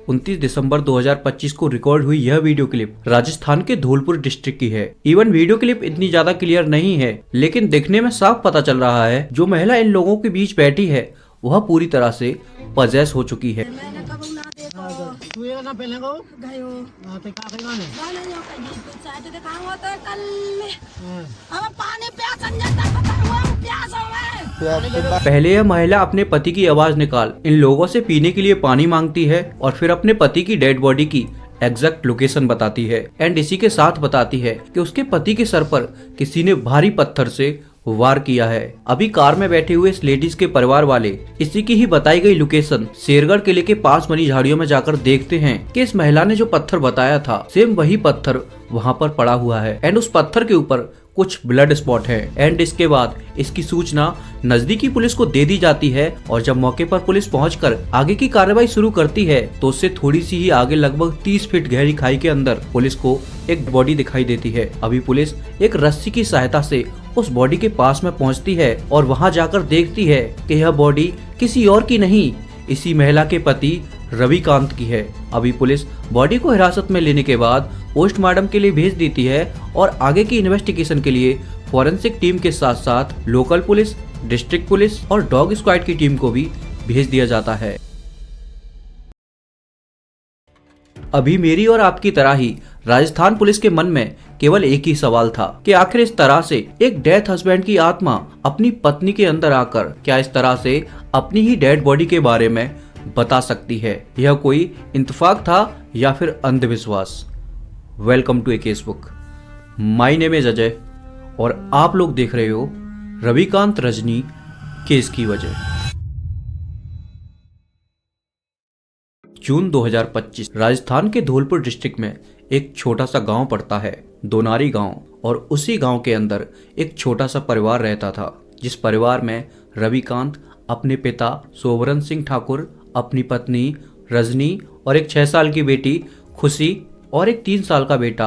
29 दिसंबर 2025 को रिकॉर्ड हुई यह वीडियो क्लिप राजस्थान के धौलपुर डिस्ट्रिक्ट की है। इवन वीडियो क्लिप इतनी ज्यादा क्लियर नहीं है, लेकिन देखने में साफ पता चल रहा है जो महिला इन लोगों के बीच बैठी है वह पूरी तरह से पजेस हो चुकी है। पहले यह महिला अपने पति की आवाज निकाल इन लोगों से पीने के लिए पानी मांगती है और फिर अपने पति की डेड बॉडी की एग्जैक्ट लोकेशन बताती है एंड इसी के साथ बताती है कि उसके पति के सर पर किसी ने भारी पत्थर से वार किया है। अभी कार में बैठे हुए इस लेडीज के परिवार वाले इसी की ही बताई गई लोकेशन शेरगढ़ किले के पास बनी झाड़ियों में जाकर देखते हैं कि इस महिला ने जो पत्थर बताया था सेम वही पत्थर वहाँ पर पड़ा हुआ है एंड उस पत्थर के ऊपर कुछ ब्लड स्पॉट है एंड इसके बाद इसकी सूचना नजदीकी पुलिस को दे दी जाती है और जब मौके पर पुलिस पहुंचकर आगे की कार्रवाई शुरू करती है तो उससे थोड़ी सी ही आगे लगभग 30 फीट गहरी खाई के अंदर पुलिस को एक बॉडी दिखाई देती है। अभी पुलिस एक रस्सी की सहायता से उस बॉडी के पास में पहुंचती है और वहां जाकर देखती है कि यह बॉडी किसी और की नहीं, इसी महिला के पति रविकांत की है। अभी पुलिस बॉडी को हिरासत में लेने के बाद पोस्टमार्टम के लिए भेज देती है और आगे की इन्वेस्टिगेशन के लिए फॉरेंसिक टीम के साथ साथ लोकल पुलिस, डिस्ट्रिक्ट पुलिस और डॉग स्क्वाड की टीम को भी भेज दिया जाता है। अभी मेरी और आपकी तरह ही राजस्थान पुलिस के मन में केवल एक ही सवाल था कि आखिर इस तरह से एक डेथ हस्बैंड की आत्मा अपनी पत्नी के अंदर आकर क्या इस तरह से अपनी ही डेड बॉडी के बारे में बता सकती है? यह कोई इंतफाक था या फिर अंधविश्वास? Welcome to a case book. My name is Ajay और आप लोग देख रहे हो रविकांत रजनी केस की वजह। जून 2025 राजस्थान के धौलपुर डिस्ट्रिक्ट में एक छोटा सा गांव पड़ता है, दोनारी गांव, और उसी गांव के अंदर एक छोटा सा परिवार रहता था जिस परिवार में रविकांत अपने पिता सोवरन सिंह ठाकुर, अपनी पत्नी रजनी और एक 6 साल की बेटी खुशी और एक 3 साल का बेटा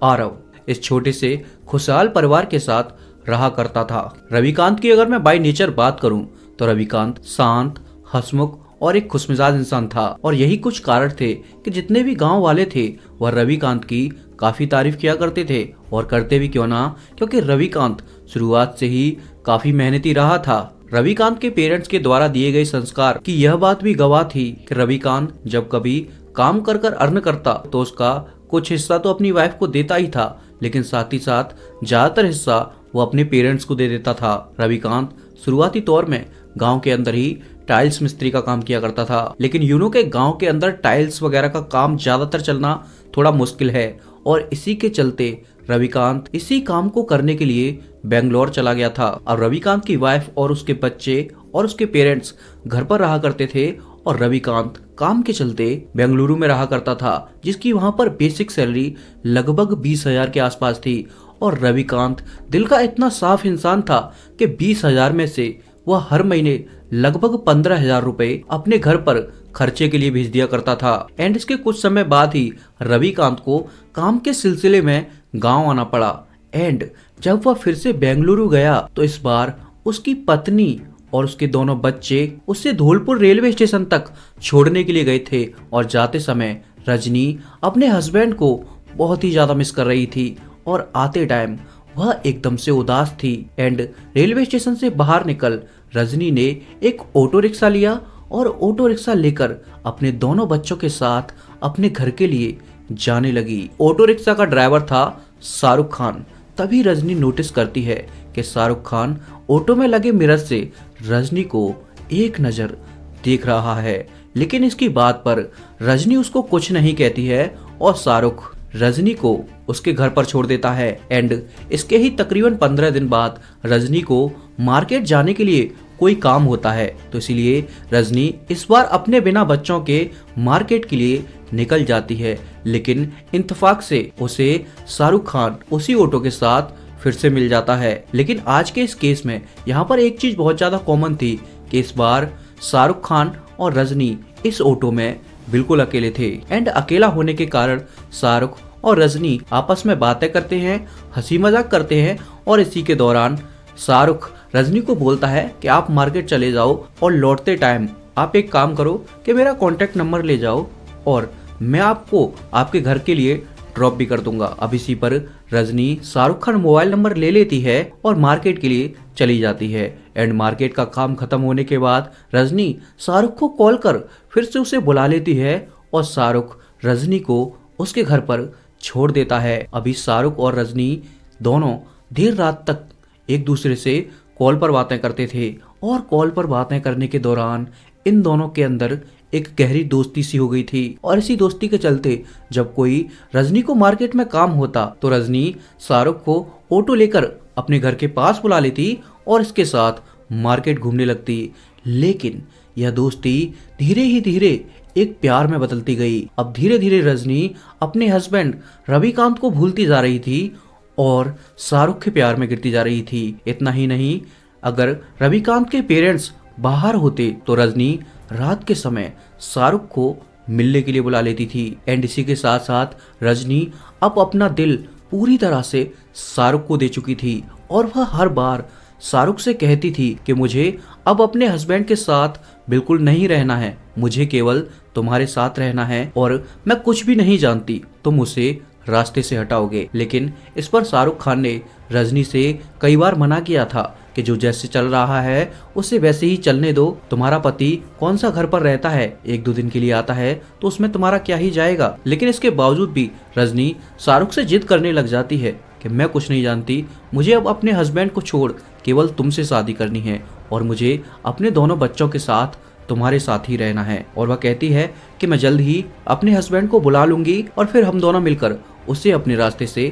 आरव इस छोटे से खुशहाल परिवार के साथ रहा करता था। रविकांत की अगर मैं बाय नेचर बात करूं तो रविकांत शांत, हंसमुख और एक खुशमिजाज इंसान था और यही कुछ कारण थे कि जितने भी गांव वाले थे वह रविकांत की काफी तारीफ किया करते थे और करते भी क्यों ना, क्योंकि रविकांत शुरुआत से ही काफी मेहनती रहा था। रविकांत के पेरेंट्स के द्वारा दिए गए संस्कार की यह बात भी गवाह थी कि रविकांत जब कभी काम कर कर अर्न करता तो उसका कुछ हिस्सा तो अपनी वाइफ को देता ही था, लेकिन साथ ही साथ ज्यादातर हिस्सा वो अपने पेरेंट्स को दे देता था। रविकांत शुरुआती तौर में गांव के अंदर ही टाइल्स मिस्त्री का काम किया करता था, लेकिन यूनो के गांव के अंदर टाइल्स वगैरह का काम ज्यादातर चलना थोड़ा मुश्किल है और इसी के चलते रविकांत इसी काम को करने के लिए बेंगलोर चला गया था। और रविकांत की वाइफ और उसके बच्चे और उसके पेरेंट्स घर पर रहा करते थे और रविकांत काम के चलते बेंगलुरु में रहा करता था, जिसकी वहां पर बेसिक सैलरी लगभग 20,000 के आसपास थी। और रविकांत दिल का इतना साफ इंसान था कि 20,000 में से वह हर महीने लगभग 15,000 रुपए अपने घर पर खर्चे के लिए भेज दिया करता था। एंड इसके कुछ समय बाद ही रविकांत को काम के सिलसिले में गांव आना पड़ा। एंड जब वह फिर से बेंगलुरु गया तो इस बार उसकी पत्नी और उसके दोनों बच्चे उससे धौलपुर रेलवे स्टेशन तक छोड़ने के लिए गए थे और जाते समय रजनी अपने हस्बैंड को बहुत ही ज्यादा मिस कर रही थी और आते टाइम वह एकदम से उदास थी। एंड रेलवे स्टेशन से बाहर निकल रजनी ने एक ऑटो रिक्शा लिया और ऑटो रिक्शा लेकर अपने दोनों बच्चों के साथ अपने घर के लिए जाने लगी। ऑटो रिक्शा का ड्राइवर था शाहरुख खान। तभी रजनी नोटिस करती है कि शाहरुख खान ऑटो में लगे मिरर से रजनी को एक नजर देख रहा है, लेकिन इसकी बात पर रजनी उसको कुछ नहीं कहती है और शाहरुख रजनी को उसके घर पर छोड़ देता है। एंड इसके ही तकरीबन 15 दिन बाद रजनी को मार्केट जाने के लिए कोई काम होता है, तो इसीलिए रजनी इस बार अपने बिना बच्चों के मार्केट के लिए निकल जाती है। लेकिन इत्तेफाक से उसे शाहरुख खान उसी ऑटो के साथ फिर से मिल जाता है। लेकिन आज के इस केस में यहाँ पर एक चीज बहुत ज्यादा कॉमन थी कि इस बार शाहरुख खान और रजनी इस ऑटो में बिल्कुल अकेले थे। एंड अकेला होने के कारण शाहरुख और रजनी आपस में बातें करते हैं, हंसी मजाक करते हैं और इसी के दौरान शाहरुख रजनी को बोलता है कि आप मार्केट चले जाओ और लौटते टाइम आप एक काम करो कि मेरा कॉन्टेक्ट नंबर ले जाओ और मैं आपको आपके घर के लिए ड्रॉप भी कर दूंगा। अब इसी पर रजनी शाहरुख खान मोबाइल नंबर ले लेती है और मार्केट के लिए चली जाती है। एंड मार्केट का काम खत्म होने के बाद रजनी शाहरुख को कॉल कर फिर से उसे बुला लेती है और शाहरुख रजनी को उसके घर पर छोड़ देता है। अभी शाहरुख और रजनी दोनों देर रात तक एक दूसरे से कॉल पर बातें करते थे और कॉल पर बातें करने के दौरान इन दोनों के अंदर एक गहरी दोस्ती सी हो गई थी। और इसी दोस्ती के चलते जब कोई रजनी को मार्केट में काम होता तो रजनी शाहरुख को ऑटो लेकर अपने घर के पास बुला लेती और इसके साथ मार्केट घूमने लगती। लेकिन यह दोस्ती धीरे ही धीरे एक प्यार में बदलती गई। अब धीरे धीरे रजनी अपने हस्बैंड रविकांत को भूलती जा रही थी और शाहरुख के प्यार में गिरती जा रही थी। इतना ही नहीं, अगर रविकांत के पेरेंट्स बाहर होते तो रजनी रात के समय शाहरुख को मिलने के लिए बुला लेती थी। एंड इसी के साथ साथ रजनी अब अपना दिल पूरी तरह से शाहरुख को दे चुकी थी और वह हर बार शाहरुख से कहती थी कि मुझे अब अपने हस्बैंड के साथ बिल्कुल नहीं रहना है, मुझे केवल तुम्हारे साथ रहना है और मैं कुछ भी नहीं जानती, तुम उसे रास्ते से हटाओगे। लेकिन इस पर शाहरुख खान ने रजनी से कई बार मना किया था कि जो जैसे चल रहा है उसे वैसे ही चलने दो। तुम्हारा पति कौन सा घर पर रहता है, एक दो दिन के लिए आता है तो उसमें तुम्हारा क्या ही जाएगा। लेकिन इसके बावजूद भी रजनी शाहरुख से जिद करने लग जाती है कि मैं कुछ नहीं जानती, मुझे अब अपने हस्बैंड को छोड़ केवल तुमसे शादी करनी है और मुझे अपने दोनों बच्चों के साथ तुम्हारे साथ ही रहना है। और वह कहती है कि मैं जल्द ही अपने हस्बैंड को बुला लूंगी और फिर हम दोनों मिलकर उसे अपने रास्ते से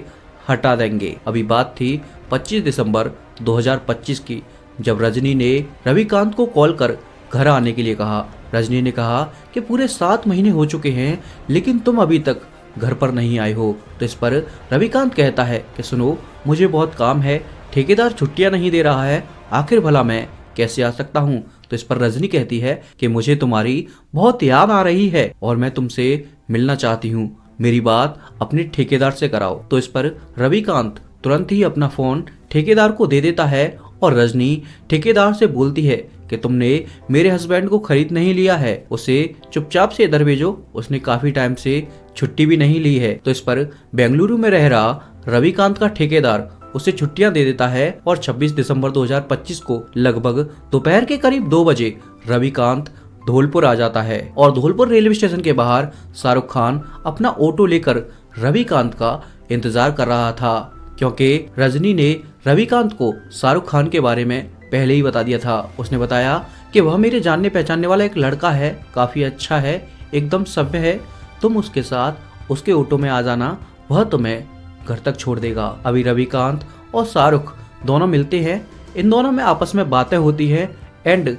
हटा देंगे। अभी बात थी 25 दिसंबर 2025 की, जब रजनी ने रविकांत को कॉल कर घर आने के लिए कहा। रजनी ने कहा कि पूरे 7 महीने हो चुके हैं लेकिन तुम अभी तक घर पर नहीं आए हो। तो इस पर रविकांत कहता है कि सुनो, मुझे बहुत काम है, ठेकेदार छुट्टियां नहीं दे रहा है, आखिर भला मैं कैसे आ सकता हूँ। तो इस पर रजनी कहती है कि मुझे तुम्हारी बहुत याद आ रही है और मैं तुमसे मिलना चाहती हूँ, मेरी बात अपने ठेकेदार से कराओ। तो इस पर रविकांत तुरंत ही अपना फोन ठेकेदार को दे देता है और रजनी ठेकेदार से बोलती है कि तुमने मेरे हस्बैंड को खरीद नहीं लिया है, उसे चुपचाप से इधर भेजो, उसने काफी टाइम से छुट्टी भी नहीं ली है। तो इस पर बेंगलुरु में रह रहा रविकांत का ठेकेदार उसे छुट्टियां दे देता है और 26 दिसंबर 2025 को लगभग दोपहर के करीब 2 बजे रविकांत धौलपुर आ जाता है। और धौलपुर रेलवे स्टेशन के बाहर शाहरुख खान अपना ऑटो लेकर रविकांत का इंतजार कर रहा था, क्योंकि रजनी ने रविकांत को शाहरुख खान के बारे में पहले ही बता दिया था। उसने बताया कि वह मेरे जानने पहचानने वाला एक लड़का है, काफी अच्छा है, एकदम सभ्य है, तुम उसके साथ उसके ऑटो में आ जाना, वह तुम्हें घर तक छोड़ देगा। अभी रविकांत और शाहरुख दोनों मिलते हैं, इन दोनों में आपस में बातें होती है। एंड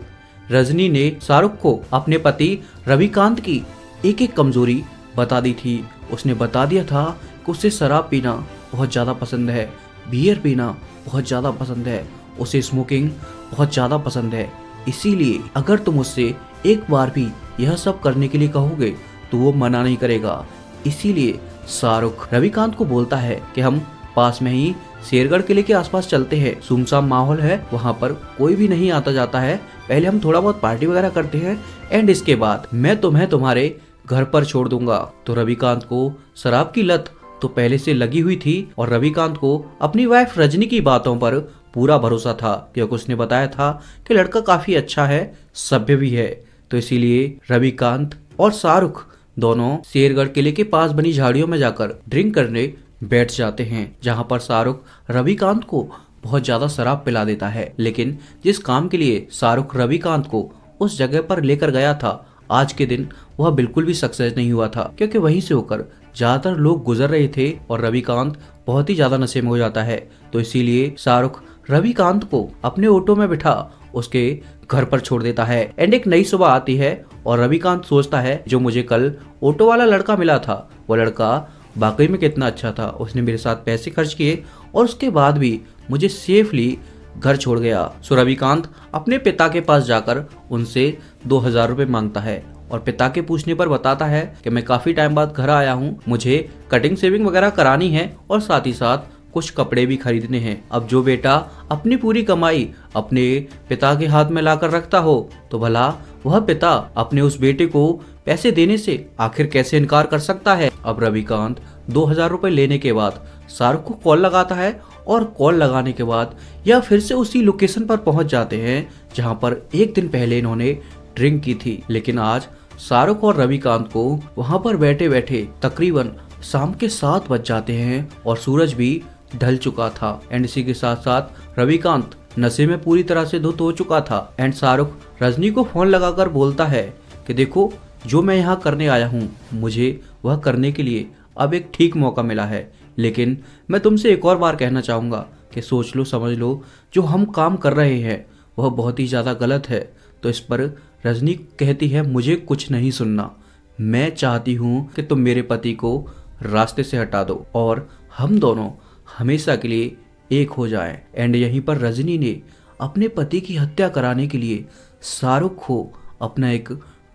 रजनी ने शाहरुख को अपने पति रविकांत की एक एक कमजोरी बता दी थी। उसने बता दिया था कि उसे शराब पीना बहुत ज्यादा पसंद है, बियर पीना बहुत ज्यादा पसंद है, उसे स्मोकिंग बहुत ज्यादा पसंद है, इसीलिए अगर तुम उससे एक बार भी यह सब करने के लिए कहोगे तो वो मना नहीं करेगा। इसीलिए शाहरुख रविकांत को बोलता है कि हम पास में ही शेरगढ़ किले के आसपास चलते हैं, सुनसान माहौल है, वहाँ पर कोई भी नहीं आता जाता है, पहले हम थोड़ा बहुत पार्टी वगैरह करते हैं एंड इसके बाद मैं तुम्हें तुम्हारे घर पर छोड़ दूंगा। तो रविकांत को शराब की लत तो पहले से लगी हुई थी और रविकांत को अपनी वाइफ रजनी की बातों पर पूरा भरोसा था, क्योंकि उसने बताया था कि लड़का काफी अच्छा है, सभ्य भी है। तो इसीलिए रविकांत और शाहरुख दोनों शेरगढ़ किले के पास बनी झाड़ियों में जाकर ड्रिंक करने बैठ जाते हैं, जहां पर शाहरुख रविकांत को बहुत ज्यादा शराब पिला देता है। लेकिन जिस काम के लिए शाहरुख रविकांत को उस जगह पर लेकर गया था, आज के दिन वह बिल्कुल भी सक्सेस नहीं हुआ था, क्योंकि वहीं से होकर ज्यादातर लोग गुजर रहे थे और रविकांत बहुत ही ज्यादा नशे में हो जाता है। तो इसीलिए शाहरुख रविकांत को अपने ऑटो में बिठा उसके घर पर छोड़ देता है। एंड एक नई सुबह आती है और रविकांत सोचता है जो मुझे कल ऑटो वाला लड़का मिला था वो लड़का वाकई में कितना अच्छा था, उसने मेरे साथ पैसे खर्च किए और उसके बाद भी मुझे सेफली घर छोड़ गया। सो रविकांत अपने पिता के पास जाकर उनसे 2000 रुपए मांगता है और पिता के पूछने पर बताता है कि मैं काफी टाइम बाद घर आया हूँ, मुझे कटिंग शेविंग वगैरह करानी है और साथ ही साथ कुछ कपड़े भी खरीदने हैं। अब जो बेटा अपनी पूरी कमाई अपने पिता के हाथ में लाकर रखता हो तो भला वह पिता अपने उस बेटे को पैसे देने से आखिर कैसे इनकार कर सकता है। अब रविकांत 2000 रुपए लेने के बाद शाहरुख को कॉल लगाता है और कॉल लगाने के बाद यह फिर से उसी लोकेशन पर पहुंच जाते हैं जहां पर एक दिन पहले इन्होंने ड्रिंक की थी। लेकिन आज शाहरुख और रविकांत को वहां पर बैठे बैठे तकरीबन शाम के 7 बज जाते हैं और सूरज भी ढल चुका था। एंड इसी के साथ साथ रविकांत नशे में पूरी तरह से धुत हो चुका था। एंड शाहरुख रजनी को फोन लगाकर बोलता है कि देखो, जो मैं यहाँ करने आया हूँ मुझे वह करने के लिए अब एक ठीक मौका मिला है, लेकिन मैं तुमसे एक और बार कहना चाहूँगा कि सोच लो समझ लो, जो हम काम कर रहे हैं वह बहुत ही ज़्यादा गलत है। तो इस पर रजनी कहती है मुझे कुछ नहीं सुनना, मैं चाहती हूँ कि तुम मेरे पति को रास्ते से हटा दो और हम दोनों हमेशा के लिए एक हो जाएं। एंड यहीं पर रजनी ने अपने पति की हत्या कराने के लिए शाहरुख को अपना एक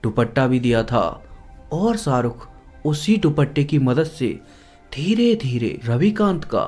दुपट्टा भी दिया था और शाहरुख उसी दुपट्टे की मदद से धीरे धीरे रविकांत का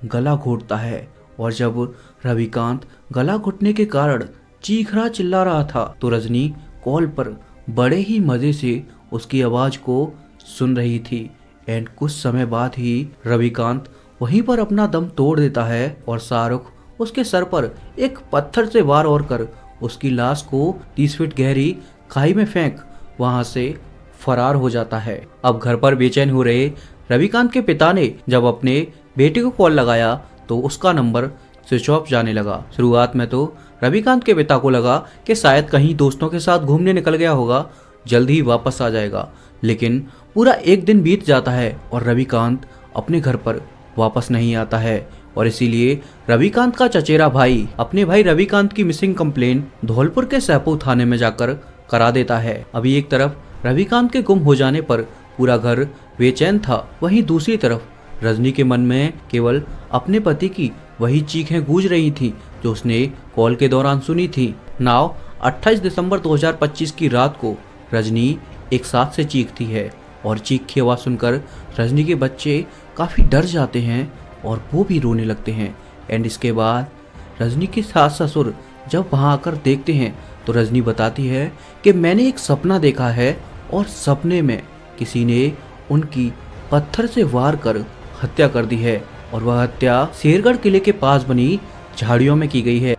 गला घोटता है। और जब रविकांत गला घुटने के कारण चीख रहा चिल्ला रहा था तो रजनी कॉल पर बड़े ही मजे से उसकी आवाज को सुन रही थी। एंड कुछ समय बाद ही रविकांत वहीं पर अपना दम तोड़ देता है और शाहरुख उसके सर पर एक पत्थर से वार और कर उसकी लाश को 30 फीट गहरी खाई में फेंक वहां से फरार हो जाता है। अब घर पर बेचैन हो रहे रविकांत के पिता ने जब अपने बेटे को कॉल लगाया तो उसका नंबर स्विच ऑफ जाने लगा। शुरुआत में तो रविकांत के पिता को लगा कि शायद कहीं दोस्तों के साथ घूमने निकल गया होगा, जल्द ही वापस आ जाएगा। लेकिन पूरा एक दिन बीत जाता है और रविकांत अपने घर पर वापस नहीं आता है और इसीलिए रविकांत का चचेरा भाई अपने भाई रविकांत की मिसिंग कंप्लेन धौलपुर के सहपुर थाने में जाकर करा देता है। अभी एक तरफ रविकांत के गुम हो जाने पर पूरा घर बेचैन था, वहीं दूसरी तरफ रजनी के मन में केवल अपने पति की वही चीखें गूंज रही थी जो उसने कॉल के दौरान सुनी थी। नाव 28 दिसंबर 2025 की रात को रजनी एक साथ से चीखती है और चीख की आवाज सुनकर रजनी के बच्चे काफी डर जाते हैं और वो भी रोने लगते हैं। एंड इसके बाद रजनी के सास ससुर जब वहां आकर देखते हैं तो रजनी बताती है कि मैंने एक सपना देखा है और सपने में किसी ने उनकी पत्थर से वार कर हत्या कर दी है और वह हत्या शेरगढ़ किले के पास बनी झाड़ियों में की गई है।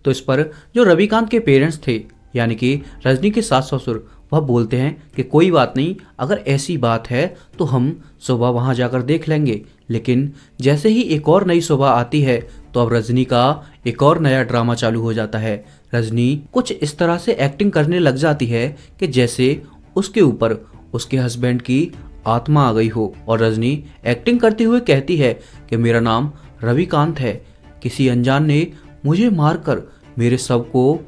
तो इस पर जो रविकांत के पेरेंट्स थे यानी कि रजनी के सास ससुर वह बोलते हैं कि कोई बात नहीं, अगर ऐसी बात है तो हम सुबह वहां जाकर देख लेंगे। लेकिन जैसे ही एक और नई सुबह आती है तो अब रजनी का एक और नया ड्रामा चालू हो जाता है। रजनी कुछ इस तरह से एक्टिंग करने लग जाती है कि जैसे उसके ऊपर उसके हस्बैंड की आत्मा आ गई हो और रजनी एक्टिंग करते हुए कहती है कि मेरा नाम रविकांत है, किसी अनजान ने मुझे मारकर मेरे शव को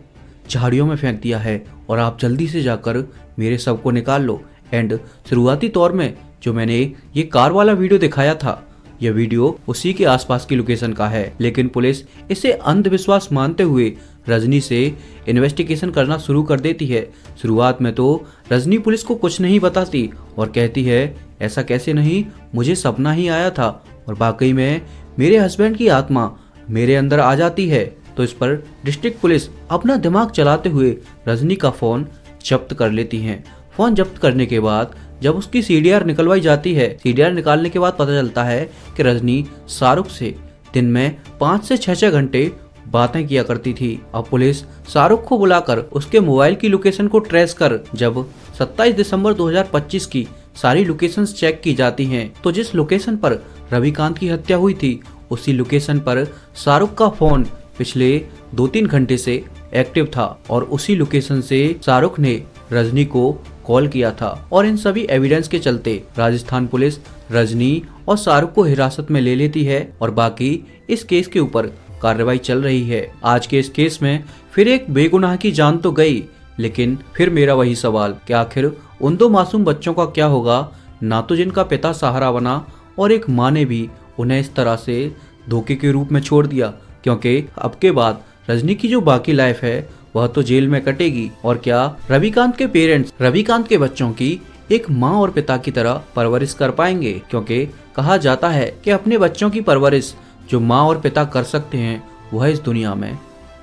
झाड़ियों में फेंक दिया है और आप जल्दी से जाकर मेरे शव को निकाल लो। एंड शुरुआती तौर में जो मैंने ये कार वाला वीडियो दिखाया था, यह वीडियो उसी के आसपास की लोकेशन का है, लेकिन पुलिस इसे अंधविश्वास मानते हुए रजनी से इन्वेस्टिगेशन करना शुरू कर देती है। शुरुआत में तो रजनी पुलिस को कुछ नहीं बताती और कहती है ऐसा कैसे नहीं, मुझे सपना ही आया था और वाकई में मेरे हस्बैंड की आत्मा मेरे अंदर आ जाती है। तो इस पर डिस्ट्रिक्ट पुलिस अपना दिमाग चलाते हुए रजनी का फोन जब्त कर लेती है। फोन जब्त करने के बाद जब उसकी सीडीआर निकलवाई जाती है, सीडीआर निकालने के बाद पता चलता है कि रजनी शाहरुख से दिन में 5 से 6 घंटे बातें किया करती थी। अब पुलिस शाहरुख को बुलाकर उसके मोबाइल की लोकेशन को ट्रेस कर जब 27 दिसंबर 2025 की सारी लोकेशंस चेक की जाती हैं, तो जिस लोकेशन पर रविकांत की हत्या हुई थी उसी लोकेशन पर शाहरुख का फोन पिछले 2-3 घंटे से एक्टिव था और उसी लोकेशन से शाहरुख ने रजनी को कॉल किया था। और इन सभी एविडेंस के चलते राजस्थान पुलिस रजनी और शाहरुख को हिरासत में ले लेती है और बाकी इस केस के ऊपर कार्रवाई चल रही है। आज के इस केस में फिर एक बेगुनाह की जान तो गई, लेकिन फिर मेरा वही सवाल कि आखिर उन 2 मासूम बच्चों का क्या होगा, ना तो जिनका पिता सहारा बना और एक माँ ने भी उन्हें इस तरह से धोखे के रूप में छोड़ दिया, क्योंकि अब के बाद रजनी की जो बाकी लाइफ है वह तो जेल में कटेगी। और क्या रविकांत के पेरेंट्स रविकांत के बच्चों की एक माँ और पिता की तरह परवरिश कर पाएंगे, क्योंकि कहा जाता है कि अपने बच्चों की परवरिश जो माँ और पिता कर सकते हैं वह इस दुनिया में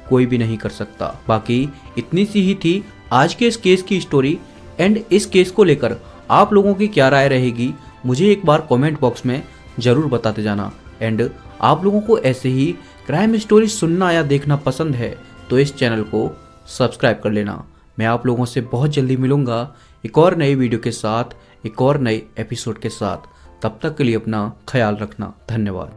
कोई भी नहीं कर सकता। बाकी इतनी सी ही थी आज के इस केस की स्टोरी। एंड इस केस को लेकर आप लोगों की क्या राय रहेगी मुझे एक बार कमेंट बॉक्स में जरूर बताते जाना। एंड आप लोगों को ऐसे ही क्राइम स्टोरी सुनना या देखना पसंद है तो इस चैनल को सब्सक्राइब कर लेना। मैं आप लोगों से बहुत जल्दी मिलूंगा एक और नई वीडियो के साथ, एक और नए एपिसोड के साथ। तब तक के लिए अपना ख्याल रखना। धन्यवाद।